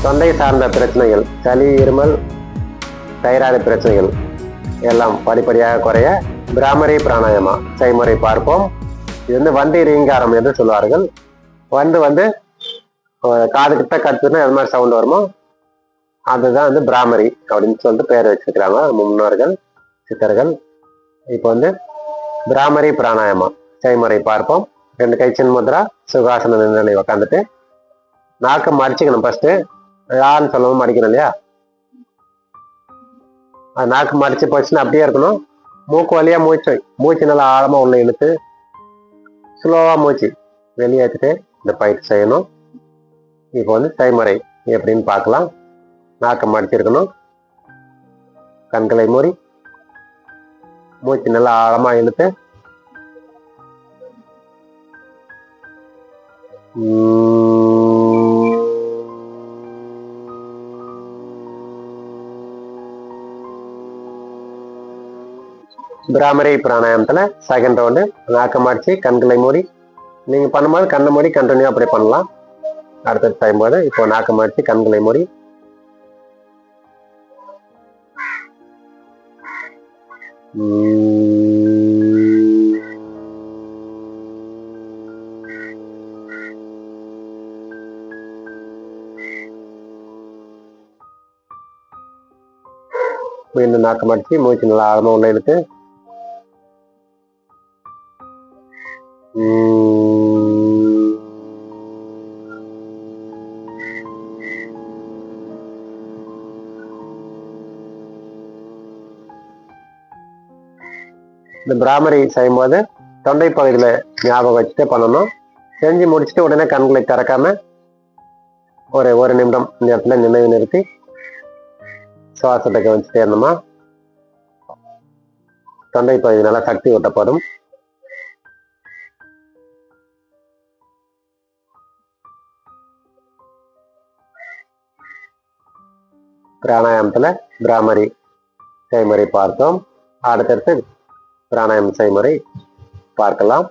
தொண்டை சார்ந்த பிரச்சனைகள், சளி, இருமல், தைராய்டு பிரச்சனைகள் எல்லாம் படிப்படியாக குறைய பிராமரி பிராணாயாமா செய்முறை பார்ப்போம். இது வந்து வண்டி ரீங்காரம் என்று சொல்வார்கள். வந்து காது கிட்ட கத்துனா எது மாதிரி சவுண்ட் வருமோ அதுதான் வந்து பிராமரி அப்படின்னு சொல்லிட்டு பேர் வச்சிருக்கிறாங்க முன்னோர்கள், சித்தர்கள். இப்போ வந்து பிராமரி பிராணாயாமா செய்முறை பார்ப்போம். 2 கை சின் முத்ரா, சுகாசன நிலை உக்காந்துட்டு நாக்கு மடிச்சுக்கணும். ஃபர்ஸ்ட் யான்னு சொல்லவும் மடிக்கணும் இல்லையா? நாக்கு மடிச்சு போச்சுன்னா அப்படியே இருக்கணும். மூக்கு வழியா மூச்சு நல்லா ஆழமா உள்ள இழுத்து ஸ்லோவா மூச்சு வெளியேற்றிட்டு இந்த பயிற்சி செய்யணும். இப்போ வந்து செய்முறை எப்படின்னு பார்க்கலாம். நாக்கு மடிச்சிருக்கணும், கண்களை மூடி மூச்சு நல்லா ஆழமா இழுத்து பிராமரி பிராணாயாமத்துல செகண்ட் ரவுண்டு நாக்க மாடிச்சு கண்களை மூடி. நீங்க பண்ணும்போது கண்ணை மூடி கண்டினியூ அப்படி பண்ணலாம். அடுத்தது செய்யும்போது இப்போ நாக்க மாடிச்சு கண்களை மூடி மீண்டும் நாக்க மாடிச்சு மூச்சு நல்லா ஆழமா உள்ள இழுத்து இந்த பிராமரி செய்யும்போது தொண்டை பகுதியில ஞாபகம் வச்சுட்டு பண்ணணும். செஞ்சு முடிச்சுட்டு உடனே கண்களை திறக்காம ஒரு நிமிடம் இந்த இடத்துல நினைவு நிறுத்தி சுவாசத்தை கவனிச்சுட்டே இருந்தோமா தொண்டை பகுதி நல்லா சக்தி ஊட்டப்படும். பிராணாயாமத்துல பிராமரி செய்முறை பார்த்தோம். அடுத்தடுத்து பிராணாயாம செய்முறை பார்க்கலாம்.